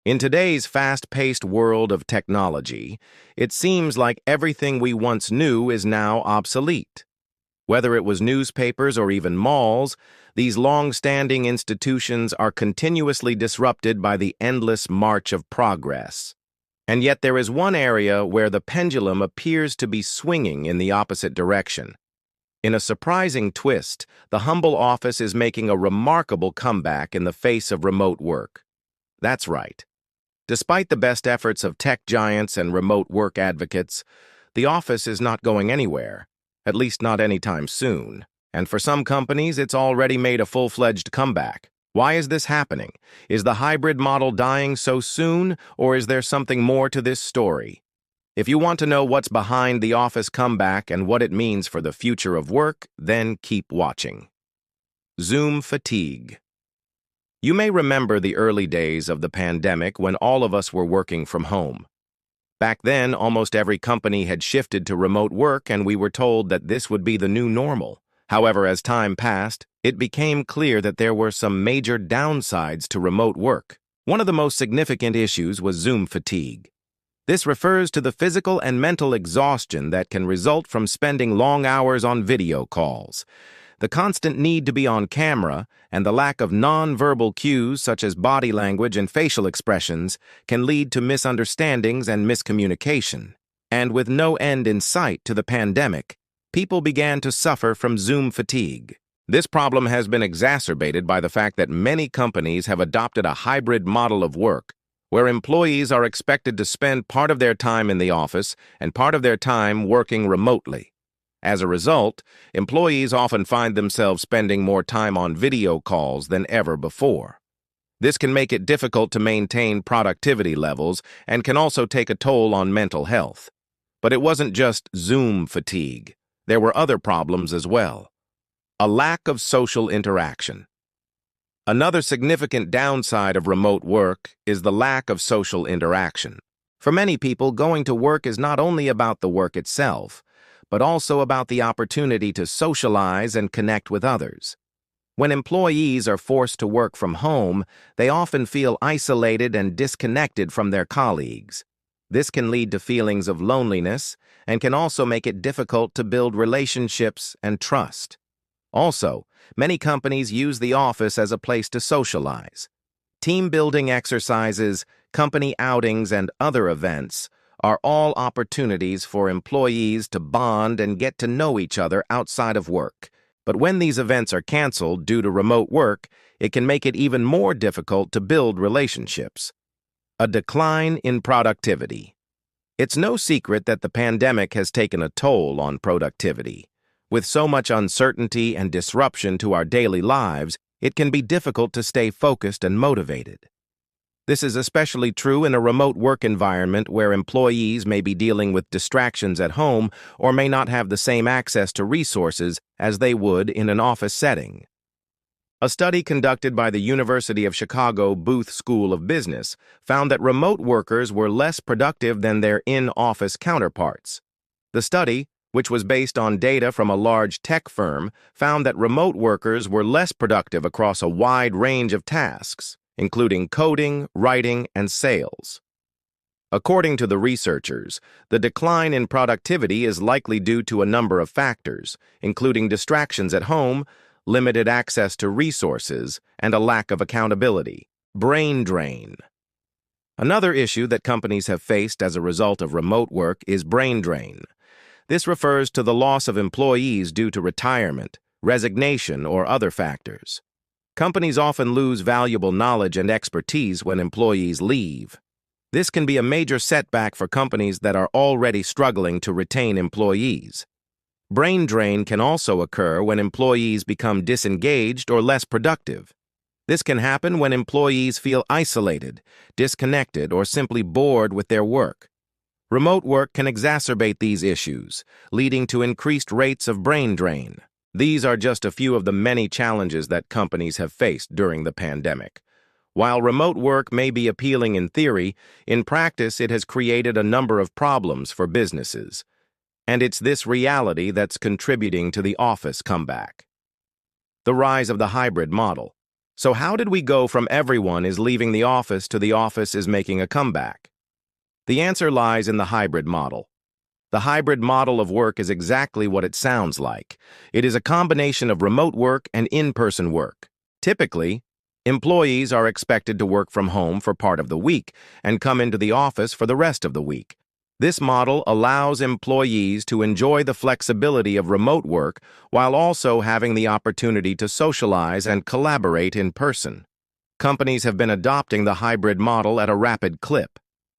In today's fast-paced world of technology, it seems like everything we once knew is now obsolete. Whether it was newspapers or even malls, these long-standing institutions are continuously disrupted by the endless march of progress. And yet there is one area where the pendulum appears to be swinging in the opposite direction. In a surprising twist, the humble office is making a remarkable comeback in the face of remote work. That's right. Despite the best efforts of tech giants and remote work advocates, the office is not going anywhere, at least not anytime soon. And for some companies, it's already made a full-fledged comeback. Why is this happening? Is the hybrid model dying so soon, or is there something more to this story? If you want to know what's behind the office comeback and what it means for the future of work, then keep watching. Zoom fatigue. You may remember the early days of the pandemic when all of us were working from home. Back then, almost every company had shifted to remote work, and we were told that this would be the new normal. However, as time passed, it became clear that there were some major downsides to remote work. One of the most significant issues was Zoom fatigue. This refers to the physical and mental exhaustion that can result from spending long hours on video calls. The constant need to be on camera and the lack of non-verbal cues such as body language and facial expressions can lead to misunderstandings and miscommunication. And with no end in sight to the pandemic, people began to suffer from Zoom fatigue. This problem has been exacerbated by the fact that many companies have adopted a hybrid model of work, where employees are expected to spend part of their time in the office and part of their time working remotely. As a result, employees often find themselves spending more time on video calls than ever before. This can make it difficult to maintain productivity levels and can also take a toll on mental health. But it wasn't just Zoom fatigue. There were other problems as well. A lack of social interaction. Another significant downside of remote work is the lack of social interaction. For many people, going to work is not only about the work itself, but also about the opportunity to socialize and connect with others. When employees are forced to work from home, they often feel isolated and disconnected from their colleagues. This can lead to feelings of loneliness and can also make it difficult to build relationships and trust. Also, many companies use the office as a place to socialize. Team-building exercises, company outings, and other events are all opportunities for employees to bond and get to know each other outside of work. But when these events are canceled due to remote work, it can make it even more difficult to build relationships. A decline in productivity. It's no secret that the pandemic has taken a toll on productivity. With so much uncertainty and disruption to our daily lives, it can be difficult to stay focused and motivated. This is especially true in a remote work environment where employees may be dealing with distractions at home or may not have the same access to resources as they would in an office setting. A study conducted by the University of Chicago Booth School of Business found that remote workers were less productive than their in-office counterparts. The study, which was based on data from a large tech firm, found that remote workers were less productive across a wide range of tasks, including coding, writing, and sales. According to the researchers, the decline in productivity is likely due to a number of factors, including distractions at home, limited access to resources, and a lack of accountability. Brain drain. Another issue that companies have faced as a result of remote work is brain drain. This refers to the loss of employees due to retirement, resignation, or other factors. Companies often lose valuable knowledge and expertise when employees leave. This can be a major setback for companies that are already struggling to retain employees. Brain drain can also occur when employees become disengaged or less productive. This can happen when employees feel isolated, disconnected, or simply bored with their work. Remote work can exacerbate these issues, leading to increased rates of brain drain. These are just a few of the many challenges that companies have faced during the pandemic. While remote work may be appealing in theory, in practice it has created a number of problems for businesses. And it's this reality that's contributing to the office comeback. The rise of the hybrid model. So how did we go from everyone is leaving the office to the office is making a comeback? The answer lies in the hybrid model. The hybrid model of work is exactly what it sounds like. It is a combination of remote work and in-person work. Typically, employees are expected to work from home for part of the week and come into the office for the rest of the week. This model allows employees to enjoy the flexibility of remote work while also having the opportunity to socialize and collaborate in person. Companies have been adopting the hybrid model at a rapid clip.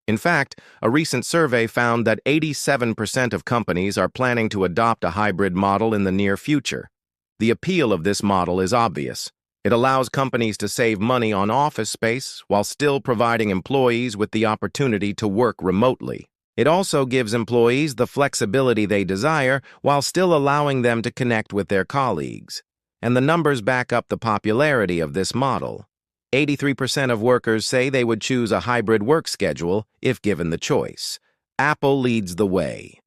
In fact, a recent survey found that 87% of companies are planning to adopt a hybrid model in the near future. The appeal of this model is obvious. It allows companies to save money on office space while still providing employees with the opportunity to work remotely. It also gives employees the flexibility they desire while still allowing them to connect with their colleagues. And the numbers back up the popularity of this model. 83% of workers say they would choose a hybrid work schedule if given the choice. Apple leads the way.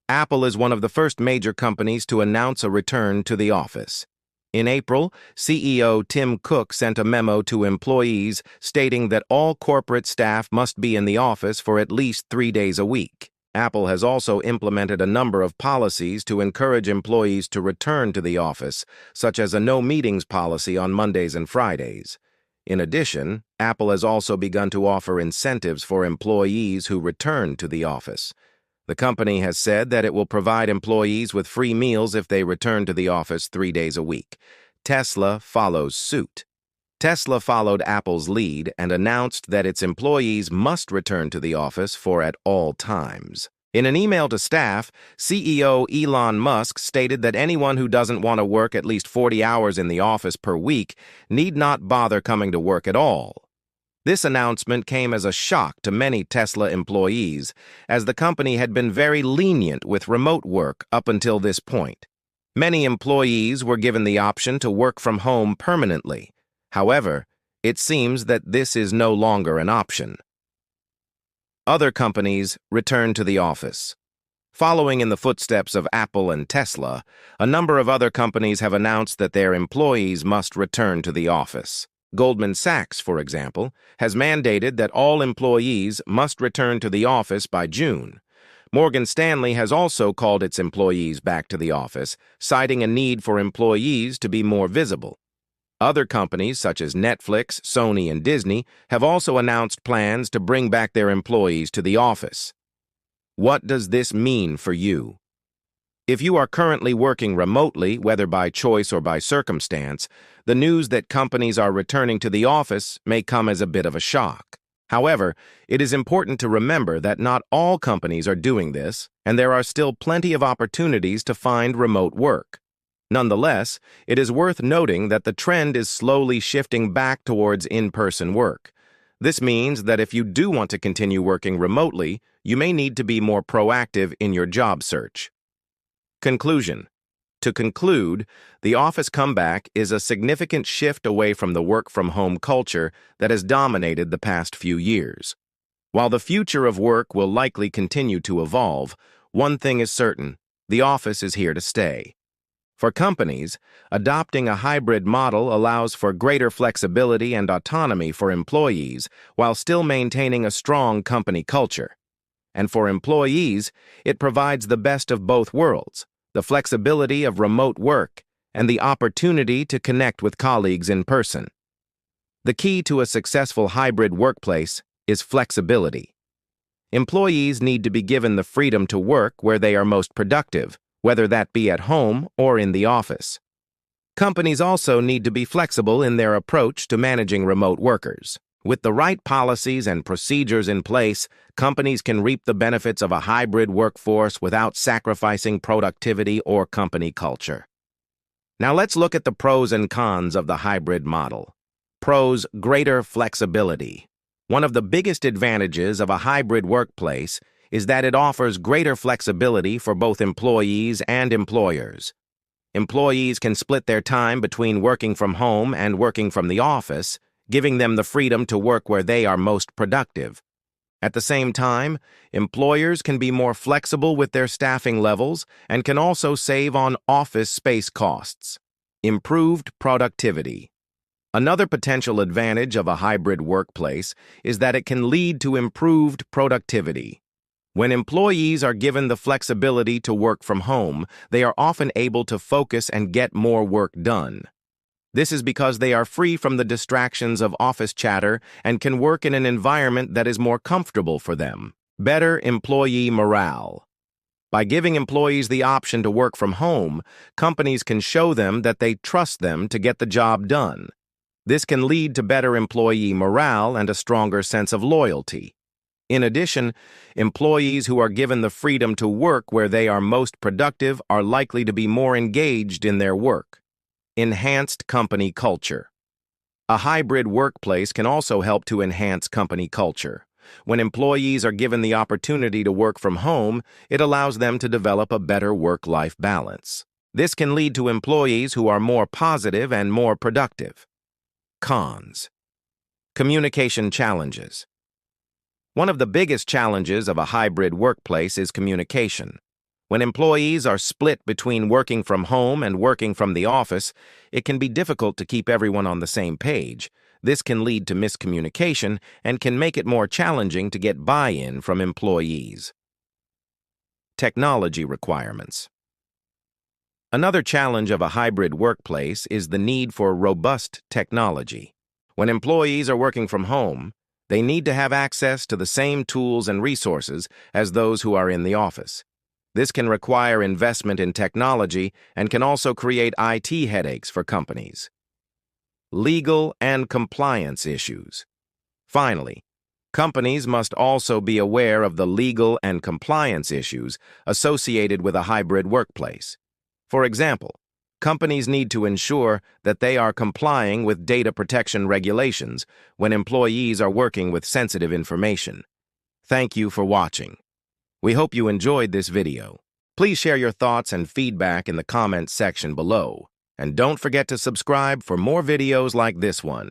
Apple is one of the first major companies to announce a return to the office. In April, CEO Tim Cook sent a memo to employees stating that all corporate staff must be in the office for at least 3 days a week. Apple has also implemented a number of policies to encourage employees to return to the office, such as a no meetings policy on Mondays and Fridays. In addition, Apple has also begun to offer incentives for employees who return to the office. The company has said that it will provide employees with free meals if they return to the office 3 days a week. Tesla follows suit. Tesla followed Apple's lead and announced that its employees must return to the office at all times. In an email to staff, CEO Elon Musk stated that anyone who doesn't want to work at least 40 hours in the office per week need not bother coming to work at all. This announcement came as a shock to many Tesla employees, as the company had been very lenient with remote work up until this point. Many employees were given the option to work from home permanently. However, it seems that this is no longer an option. Other companies return to the office. Following in the footsteps of Apple and Tesla, a number of other companies have announced that their employees must return to the office. Goldman Sachs, for example, has mandated that all employees must return to the office by June. Morgan Stanley has also called its employees back to the office, citing a need for employees to be more visible. Other companies, such as Netflix, Sony, and Disney, have also announced plans to bring back their employees to the office. What does this mean for you? If you are currently working remotely, whether by choice or by circumstance, the news that companies are returning to the office may come as a bit of a shock. However, it is important to remember that not all companies are doing this, and there are still plenty of opportunities to find remote work. Nonetheless, it is worth noting that the trend is slowly shifting back towards in-person work. This means that if you do want to continue working remotely, you may need to be more proactive in your job search. Conclusion. To conclude, the office comeback is a significant shift away from the work-from-home culture that has dominated the past few years. While the future of work will likely continue to evolve, one thing is certain: the office is here to stay. For companies, adopting a hybrid model allows for greater flexibility and autonomy for employees while still maintaining a strong company culture. And for employees, it provides the best of both worlds: the flexibility of remote work and the opportunity to connect with colleagues in person. The key to a successful hybrid workplace is flexibility. Employees need to be given the freedom to work where they are most productive, whether that be at home or in the office. Companies also need to be flexible in their approach to managing remote workers. With the right policies and procedures in place, companies can reap the benefits of a hybrid workforce without sacrificing productivity or company culture. Now let's look at the pros and cons of the hybrid model. Pros: greater flexibility. One of the biggest advantages of a hybrid workplace is that it offers greater flexibility for both employees and employers. Employees can split their time between working from home and working from the office, giving them the freedom to work where they are most productive. At the same time, employers can be more flexible with their staffing levels and can also save on office space costs. Improved productivity. Another potential advantage of a hybrid workplace is that it can lead to improved productivity. When employees are given the flexibility to work from home, they are often able to focus and get more work done. This is because they are free from the distractions of office chatter and can work in an environment that is more comfortable for them. Better employee morale. By giving employees the option to work from home, companies can show them that they trust them to get the job done. This can lead to better employee morale and a stronger sense of loyalty. In addition, employees who are given the freedom to work where they are most productive are likely to be more engaged in their work. Enhanced company culture. A hybrid workplace can also help to enhance company culture. When employees are given the opportunity to work from home, it allows them to develop a better work-life balance. This can lead to employees who are more positive and more productive. Cons. Communication challenges. One of the biggest challenges of a hybrid workplace is communication. When employees are split between working from home and working from the office, it can be difficult to keep everyone on the same page. This can lead to miscommunication and can make it more challenging to get buy-in from employees. Technology requirements. Another challenge of a hybrid workplace is the need for robust technology. When employees are working from home, they need to have access to the same tools and resources as those who are in the office. This can require investment in technology and can also create IT headaches for companies. Legal and compliance issues. Finally, companies must also be aware of the legal and compliance issues associated with a hybrid workplace. For example, companies need to ensure that they are complying with data protection regulations when employees are working with sensitive information. Thank you for watching. We hope you enjoyed this video. Please share your thoughts and feedback in the comments section below. And don't forget to subscribe for more videos like this one.